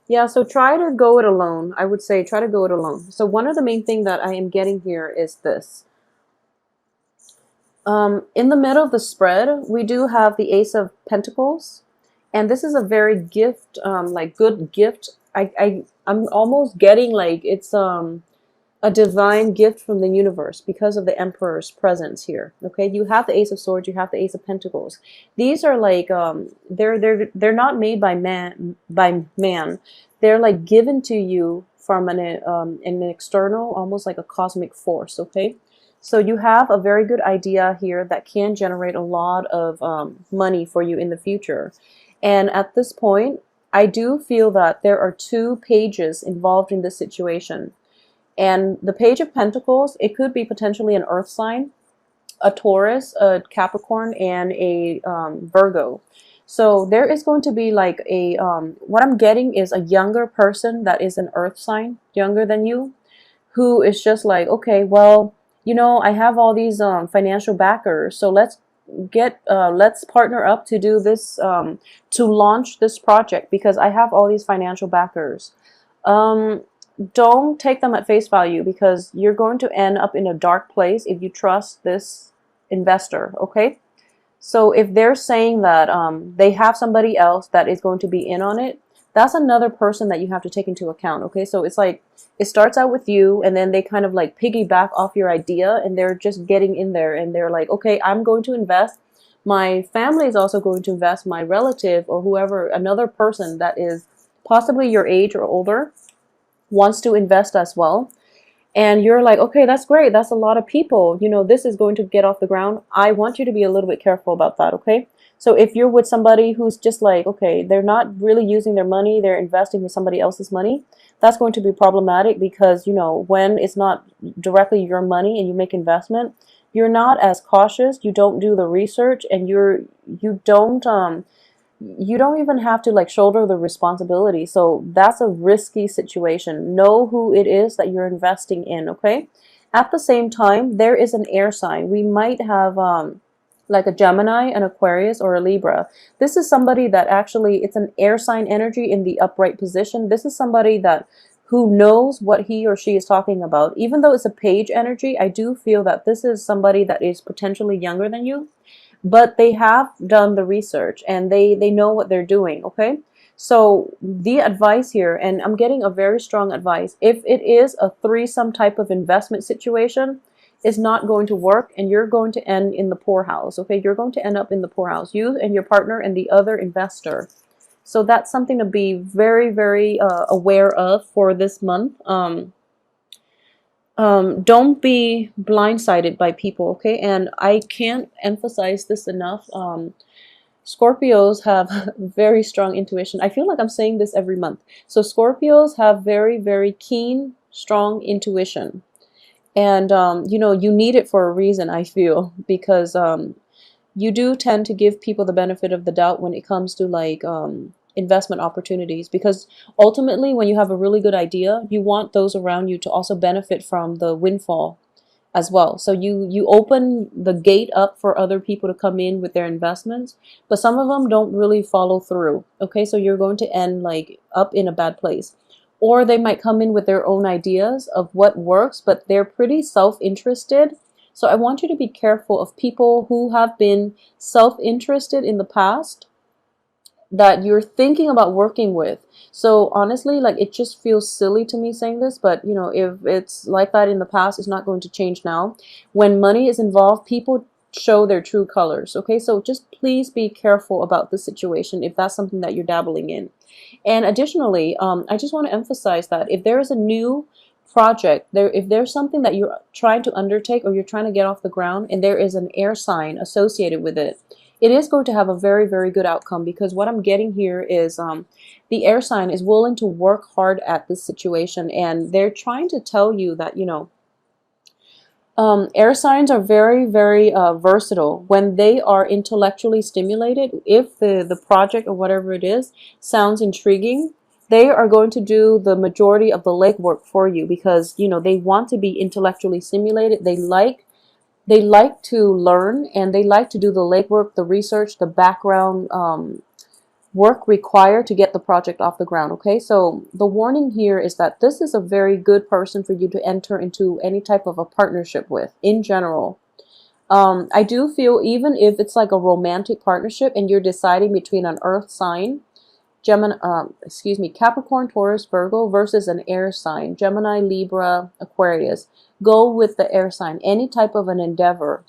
Yeah, so try to go it alone. I would say try to go it alone. So one of the main thing that I am getting here is this. In the middle of the spread, we do have the Ace of Pentacles, and this is a very gift, like good gift. I'm almost getting like it's a divine gift from the universe because of the Emperor's presence here. Okay, you have the Ace of Swords, you have the Ace of Pentacles. These are like they're not made by man. They're like given to you from an external, almost like a cosmic force. Okay, so you have a very good idea here that can generate a lot of money for you in the future. And at this point, I do feel that there are two pages involved in this situation. And the Page of Pentacles, it could be potentially an earth sign, a Taurus, a Capricorn, and a Virgo. So there is going to be like a, what I'm getting is a younger person that is an earth sign, younger than you, who is just like, okay, well, I have all these financial backers, so let's partner up to do this, to launch this project because I have all these financial backers. Um, don't take them at face value because you're going to end up in a dark place if you trust this investor, okay? So if they're saying that they have somebody else that is going to be in on it, that's another person that you have to take into account, okay? So it's like it starts out with you and then they kind of like piggyback off your idea and they're just getting in there and they're like, okay, I'm going to invest. My family is also going to invest, my relative or whoever, another person that is possibly your age or older wants to invest as well. And you're like, okay, that's great. That's a lot of people. This is going to get off the ground. I want you to be a little bit careful about that, okay? So if you're with somebody who's just like, okay, they're not really using their money, they're investing with somebody else's money, that's going to be problematic because, when it's not directly your money and you make investment, you're not as cautious, you don't do the research, and you don't even have to like shoulder the responsibility. So that's a risky situation. Know who it is that you're investing in, okay? At the same time, there is an air sign. We might have like a Gemini, an Aquarius, or a Libra. This is somebody that actually, it's an air sign energy in the upright position. This is somebody that who knows what he or she is talking about. Even though it's a page energy, I do feel that this is somebody that is potentially younger than you, but they have done the research and they know what they're doing, okay? So the advice here, and I'm getting a very strong advice, if it is a threesome type of investment situation, is not going to work and you're going to end in the poorhouse, okay? You're going to end up in the poorhouse, you and your partner and the other investor. So that's something to be very, very aware of for this month. Don't be blindsided by people, okay? And I can't emphasize this enough. Scorpios have very strong intuition. I feel like I'm saying this every month. So Scorpios have very, very keen, strong intuition. And, you need it for a reason, I feel, because you do tend to give people the benefit of the doubt when it comes to like investment opportunities, because ultimately when you have a really good idea, you want those around you to also benefit from the windfall as well. So you open the gate up for other people to come in with their investments, but some of them don't really follow through, okay? So you're going to end like up in a bad place. Or they might come in with their own ideas of what works, but they're pretty self-interested. So I want you to be careful of people who have been self-interested in the past that you're thinking about working with. So honestly, like it just feels silly to me saying this, but if it's like that in the past, it's not going to change now. When money is involved, people show their true colors, okay? So just please be careful about the situation if that's something that you're dabbling in. And additionally, I just want to emphasize that if there is a new project, if there's something that you're trying to undertake or you're trying to get off the ground and there is an air sign associated with it, it is going to have a very, very good outcome, because what I'm getting here is the air sign is willing to work hard at this situation, and they're trying to tell you that, air signs are very, very versatile. When they are intellectually stimulated, if the project or whatever it is sounds intriguing, they are going to do the majority of the legwork for you, because they want to be intellectually stimulated. They like to learn, and they like to do the legwork, the research, the background work required to get the project off the ground. Okay, so the warning here is that this is a very good person for you to enter into any type of a partnership with in general. I do feel even if it's like a romantic partnership and you're deciding between an earth sign, Capricorn, Taurus, Virgo versus an air sign, Gemini, Libra, Aquarius, go with the air sign, any type of an endeavor,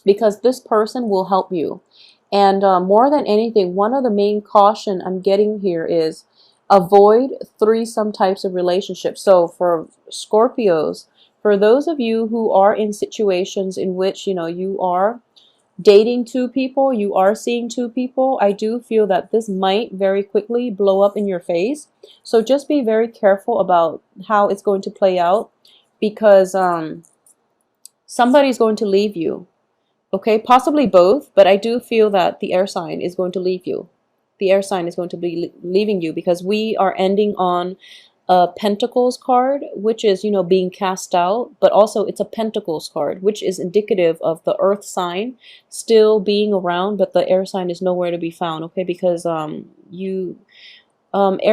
because this person will help you. And more than anything, one of the main caution I'm getting here is avoid threesome types of relationships. So for Scorpios, for those of you who are in situations in which, you are dating two people, you are seeing two people, I do feel that this might very quickly blow up in your face. So just be very careful about how it's going to play out, because somebody's going to leave you. Okay, possibly both, but I do feel that the air sign is going to leave you. The air sign is going to be leaving you, because we are ending on a Pentacles card, which is, being cast out, but also it's a Pentacles card, which is indicative of the earth sign still being around, but the air sign is nowhere to be found. Okay, because air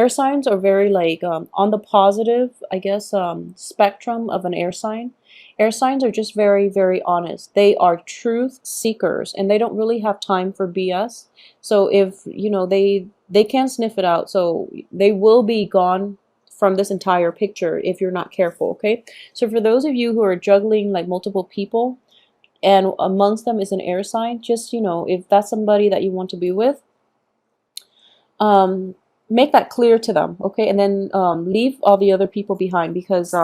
signs are very like on the positive, I guess, spectrum of an air sign. Air signs are just very, very honest. They are truth seekers, and they don't really have time for BS. So if, they can sniff it out. So they will be gone from this entire picture if you're not careful, okay? So for those of you who are juggling like multiple people, and amongst them is an air sign, just, if that's somebody that you want to be with, make that clear to them, okay? And then leave all the other people behind, because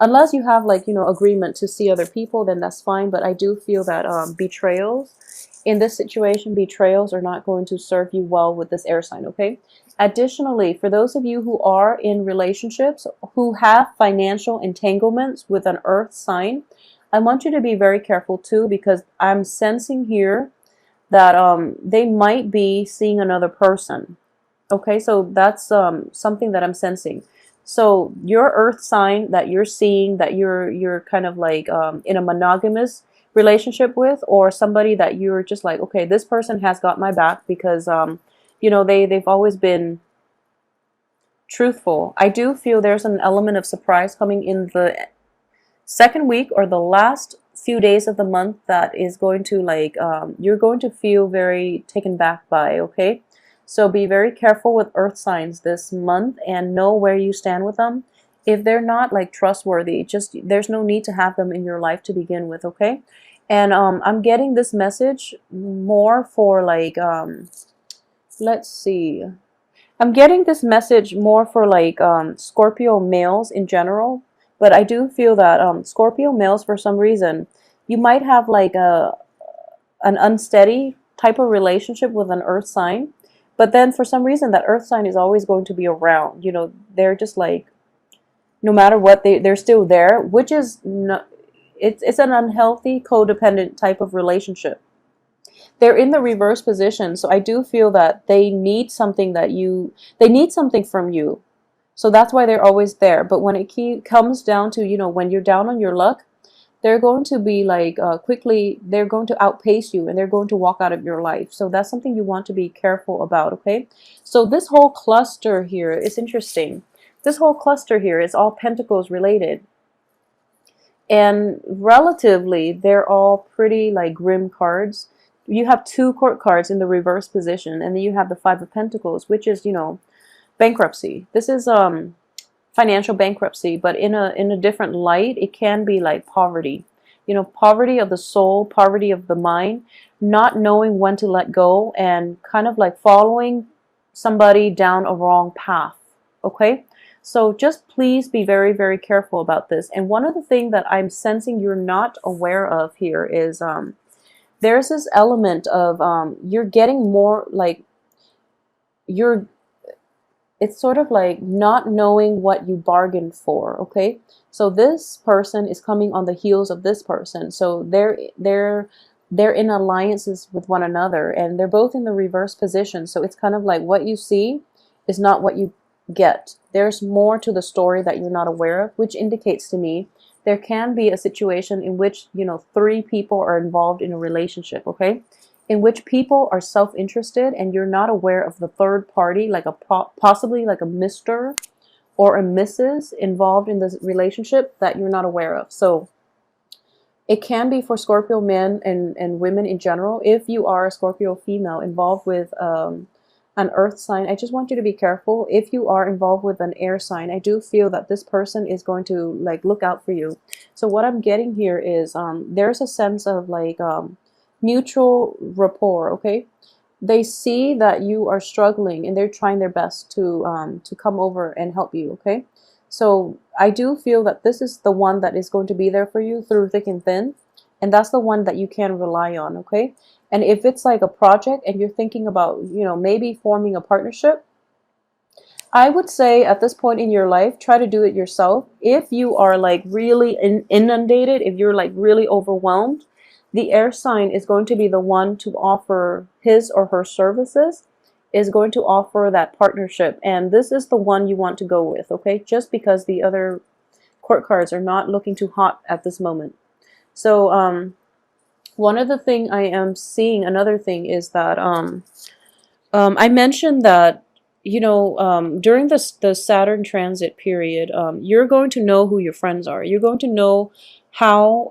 unless you have like, agreement to see other people, then that's fine. But I do feel that betrayals in this situation, betrayals are not going to serve you well with this air sign, okay? Additionally, for those of you who are in relationships who have financial entanglements with an earth sign, I want you to be very careful too, because I'm sensing here that they might be seeing another person. Okay, so that's something that I'm sensing. So your earth sign that you're seeing, that you're kind of like in a monogamous relationship with, or somebody that you're just like, okay, this person has got my back, because they've always been truthful. I do feel there's an element of surprise coming in the second week or the last few days of the month that is going to like you're going to feel very taken back by, okay? So be very careful with earth signs this month, and know where you stand with them. If they're not like trustworthy, just there's no need to have them in your life to begin with, okay? And I'm getting this message more for like let's see. I'm getting this message more for like Scorpio males in general, but I do feel that Scorpio males, for some reason, you might have like an unsteady type of relationship with an earth sign. But then for some reason, that earth sign is always going to be around. They're just like, no matter what, they're still there, which is not, it's an unhealthy, codependent type of relationship. They're in the reverse position. So I do feel that they need something they need something from you. So that's why they're always there. But when it comes down to, when you're down on your luck, they're going to be like quickly, they're going to outpace you, and they're going to walk out of your life. So that's something you want to be careful about, okay? So this whole cluster here is interesting. This whole cluster here is all Pentacles related. And relatively, they're all pretty like grim cards. You have 2 court cards in the reverse position, and then you have the 5 of Pentacles, which is, bankruptcy. This is financial bankruptcy, but in a different light. It can be like poverty, poverty of the soul, poverty of the mind, not knowing when to let go, and kind of like following somebody down a wrong path, okay? So just please be very, very careful about this. And one of the things that I'm sensing you're not aware of here is there's this element of you're getting more like it's sort of like not knowing what you bargained for, okay? So this person is coming on the heels of this person. So they're in alliances with one another, and they're both in the reverse position. So it's kind of like what you see is not what you get. There's more to the story that you're not aware of, which indicates to me there can be a situation in which, 3 people are involved in a relationship, okay? in which people are self-interested and you're not aware of the third party, like a possibly like a Mr. or a Mrs. involved in this relationship that you're not aware of. So it can be for Scorpio men and women in general. If you are a Scorpio female involved with an earth sign, I just want you to be careful. If you are involved with an air sign, I do feel that this person is going to like look out for you. So what I'm getting here is there's a sense of like mutual rapport, okay? They see that you are struggling and they're trying their best to come over and help you, okay? So I do feel that this is the one that is going to be there for you through thick and thin, and that's the one that you can rely on, okay? And if it's like a project and you're thinking about, you know, maybe forming a partnership, I would say at this point in your life, try to do it yourself. If you are like really inundated, if you're like really overwhelmed, the air sign is going to be the one to offer his or her services, is going to offer that partnership. And this is the one you want to go with, okay? Just because the other court cards are not looking too hot at this moment. So one other thing I am seeing, another thing is that I mentioned that, you know, during the Saturn transit period, you're going to know who your friends are. You're going to know how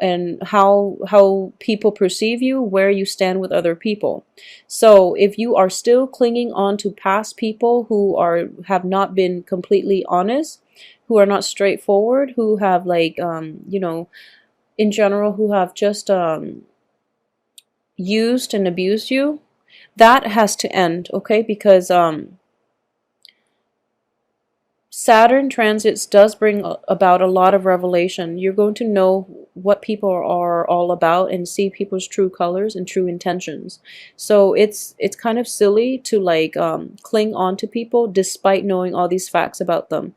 people perceive you, where you stand with other people. So if you are still clinging on to past people who have not been completely honest, who are not straightforward, who have like you know, in general, who have just used and abused you, that has to end, okay? Because Saturn transits does bring about a lot of revelation. You're going to know what people are all about and see people's true colors and true intentions. So it's kind of silly to like cling on to people despite knowing all these facts about them.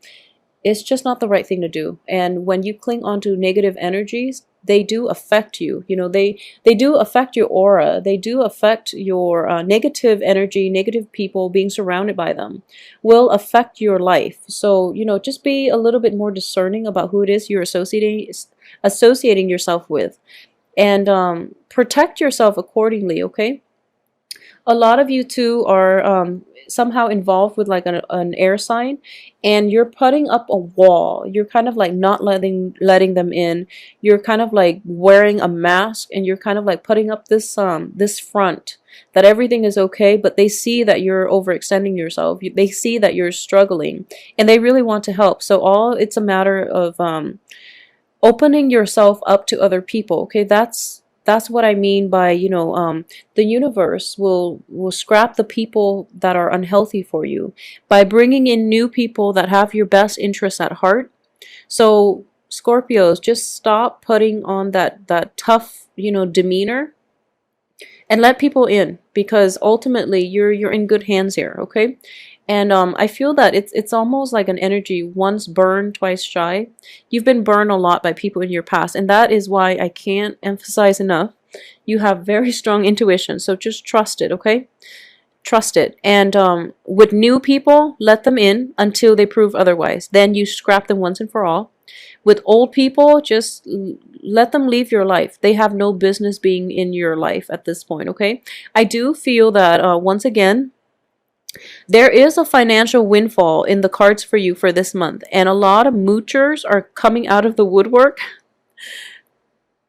It's just not the right thing to do. And when you cling on to negative energies, they do affect you. You know, they do affect your aura. They do affect your negative energy. Negative people, being surrounded by them, will affect your life. So, you know, just be a little bit more discerning about who it is you're associating yourself with, and protect yourself accordingly, okay? A lot of you too are somehow involved with like an air sign, and you're putting up a wall. You're kind of like not letting them in. You're kind of like wearing a mask, and you're kind of like putting up this front that everything is okay, but they see that you're overextending yourself. They see that you're struggling, and they really want to help. So it's a matter of opening yourself up to other people, okay? That's what I mean by, you know, the universe will scrap the people that are unhealthy for you by bringing in new people that have your best interests at heart. So Scorpios, just stop putting on that tough, you know, demeanor, and let people in, because ultimately you're in good hands here, okay? And I feel that it's almost like an energy, once burned, twice shy. You've been burned a lot by people in your past, and that is why I can't emphasize enough. You have very strong intuition, so just trust it, okay? Trust it. And with new people, let them in until they prove otherwise. Then you scrap them once and for all. With old people, just let them leave your life. They have no business being in your life at this point, okay? I do feel that, once again, there is a financial windfall in the cards for you for this month, and a lot of moochers are coming out of the woodwork.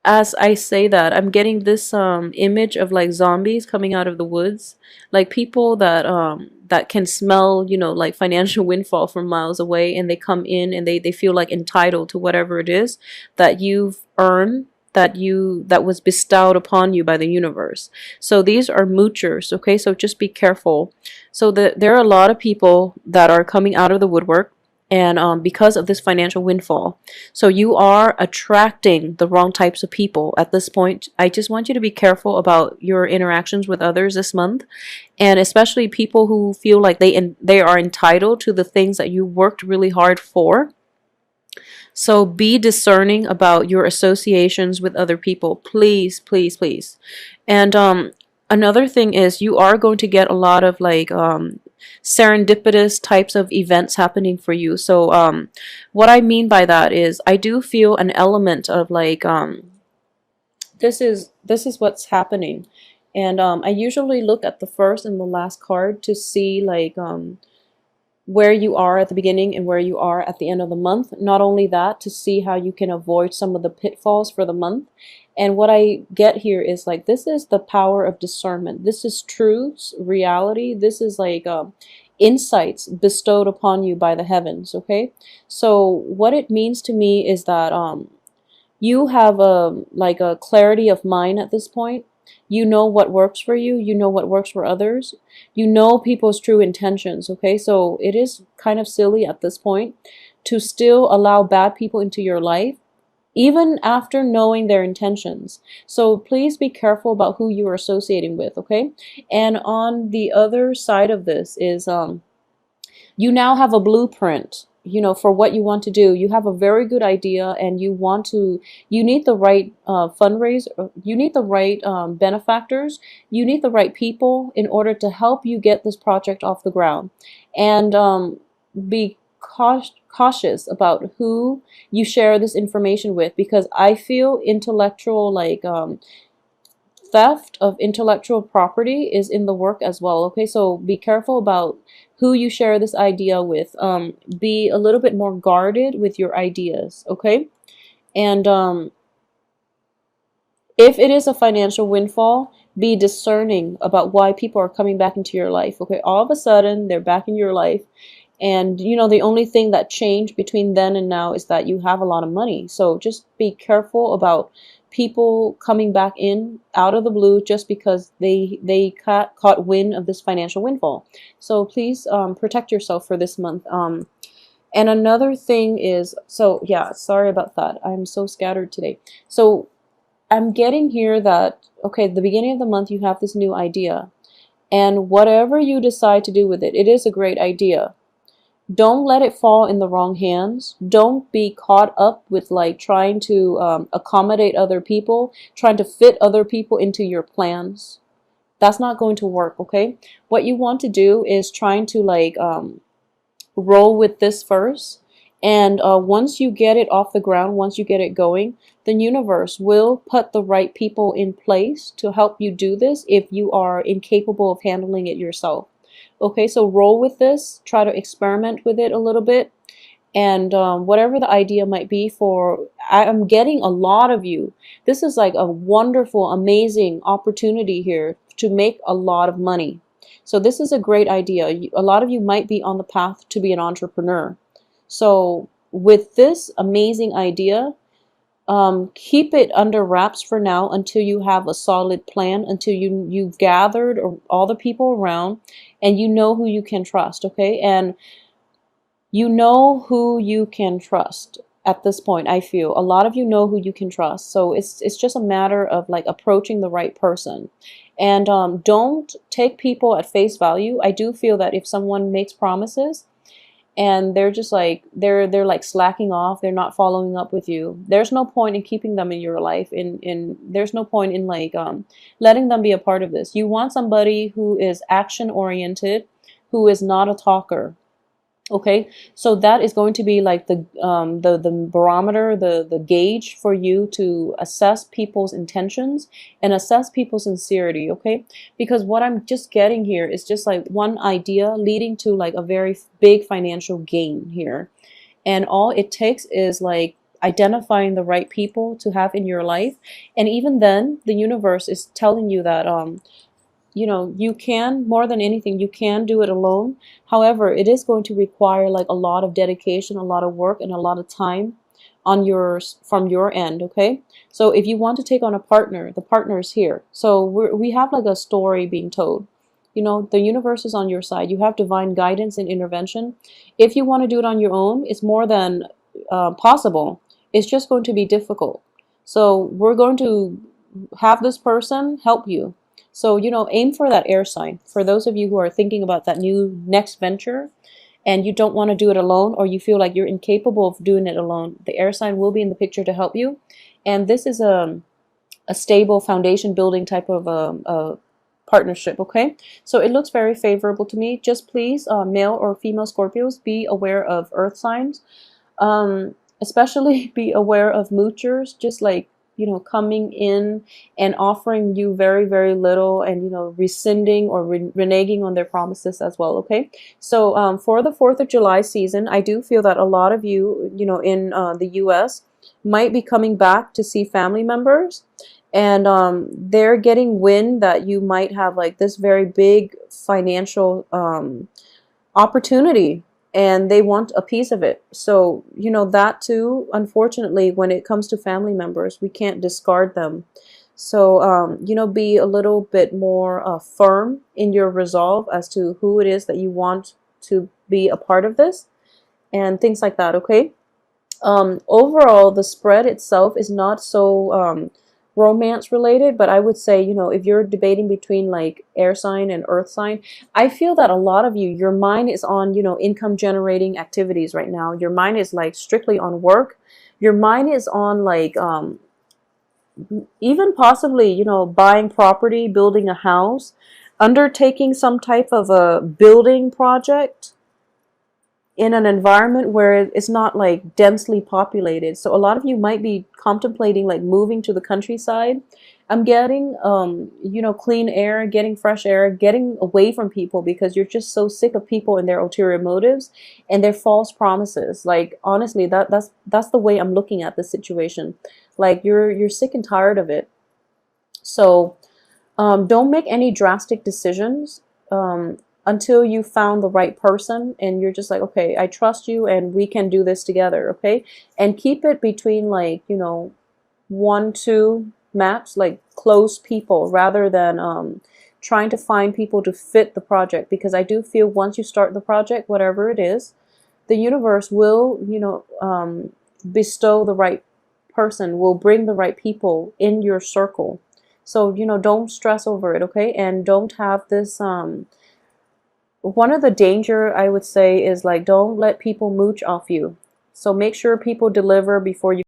As I say that, I'm getting this image of like zombies coming out of the woods, like people that can smell, you know, like financial windfall from miles away, and they come in and they feel like entitled to whatever it is that you've earned, that was bestowed upon you by the universe. So these are moochers, okay? So just be careful. So there are a lot of people that are coming out of the woodwork, and because of this financial windfall. So you are attracting the wrong types of people at this point. I just want you to be careful about your interactions with others this month, and especially people who feel like they are entitled to the things that you worked really hard for. So be discerning about your associations with other people. Please, please, please. And another thing is, you are going to get a lot of like serendipitous types of events happening for you. So what I mean by that is, I do feel an element of like this is what's happening. And I usually look at the first and the last card to see like where you are at the beginning and where you are at the end of the month. Not only that, to see how you can avoid some of the pitfalls for the month. And what I get here is like, this is the power of discernment. This is truth, reality. This is like insights bestowed upon you by the heavens. Okay. So what it means to me is that you have a like a clarity of mind at this point. You know what works for you, you know what works for others, you know people's true intentions. Okay, so it is kind of silly at this point to still allow bad people into your life even after knowing their intentions. So please be careful about who you are associating with. Okay, and on the other side of this is you now have a blueprint, you know, for what you want to do. You have a very good idea, and you need the right fundraiser, you need the right benefactors, you need the right people in order to help you get this project off the ground. And be cautious about who you share this information with, because I feel intellectual like theft of intellectual property is in the work as well. Okay, so be careful about who you share this idea with. Be a little bit more guarded with your ideas. Okay, and if it is a financial windfall, be discerning about why people are coming back into your life. Okay, all of a sudden they're back in your life, and you know the only thing that changed between then and now is that you have a lot of money. So just be careful about people coming back in out of the blue just because they caught wind of this financial windfall. So please protect yourself for this month. And another thing is, so yeah, sorry about that. I'm so scattered today. So I'm getting here that, okay, at the beginning of the month, you have this new idea. And whatever you decide to do with it, it is a great idea. Don't let it fall in the wrong hands. Don't be caught up with like trying to accommodate other people, trying to fit other people into your plans. That's not going to work, okay? What you want to do is trying to like roll with this first. And once you get it off the ground, once you get it going, the universe will put the right people in place to help you do this if you are incapable of handling it yourself. Okay, so roll with this, try to experiment with it a little bit, and whatever the idea might be for, I'm getting a lot of you. This is like a wonderful, amazing opportunity here to make a lot of money. So this is a great idea. A lot of you might be on the path to be an entrepreneur. So with this amazing idea, keep it under wraps for now until you have a solid plan, until you've gathered all the people around and you know who you can trust. Okay, and you know who you can trust at this point. I feel a lot of you know who you can trust, so it's just a matter of like approaching the right person. And don't take people at face value. I do feel that if someone makes promises and they're just like they're like slacking off, they're not following up with you, there's no point in keeping them in your life, in there's no point in like letting them be a part of this. You want somebody who is action oriented, who is not a talker. Okay, so that is going to be like the barometer, the gauge for you to assess people's intentions and assess people's sincerity. Okay, because what I'm just getting here is just like one idea leading to like a very big financial gain here, and all it takes is like identifying the right people to have in your life. And even then the universe is telling you that you know, you can, more than anything, you can do it alone. However, it is going to require like a lot of dedication, a lot of work, and a lot of time on from your end. Okay, so if you want to take on a partner, the partner is here. So we have like a story being told. You know, the universe is on your side. You have divine guidance and intervention. If you want to do it on your own, it's more than possible. It's just going to be difficult. So we're going to have this person help you. So, you know, aim for that air sign. For those of you who are thinking about that new next venture and you don't want to do it alone, or you feel like you're incapable of doing it alone, the air sign will be in the picture to help you. And this is a stable foundation building type of a partnership. Okay, so it looks very favorable to me. Just please, male or female Scorpios, be aware of earth signs. Especially be aware of moochers. Just like coming in and offering you very, very little, and rescinding or reneging on their promises as well. Okay, so for the 4th of July season, I do feel that a lot of you, in the US, might be coming back to see family members, and they're getting wind that you might have like this very big financial opportunity, and they want a piece of it. So, that too, unfortunately, when it comes to family members, we can't discard them. So, be a little bit more firm in your resolve as to who it is that you want to be a part of this and things like that, okay? Overall, the spread itself is not so romance related, but I would say, if you're debating between like air sign and earth sign, I feel that a lot of you, your mind is on, income generating activities right now. Your mind is like strictly on work. Your mind is on like even possibly, buying property, building a house, undertaking some type of a building project in an environment where it's not like densely populated. So a lot of you might be contemplating like moving to the countryside. I'm getting clean air, getting fresh air, getting away from people, because you're just so sick of people and their ulterior motives and their false promises. Like honestly, that's the way I'm looking at the situation. Like you're sick and tired of it. So don't make any drastic decisions until you found the right person and you're just like, okay, I trust you and we can do this together, okay? And keep it between like, 1, 2 maps, like close people, rather than trying to find people to fit the project. Because I do feel once you start the project, whatever it is, the universe will, bestow the right person, will bring the right people in your circle. So, don't stress over it, okay? And don't have this, one of the danger I would say is like, don't let people mooch off you. So make sure people deliver before you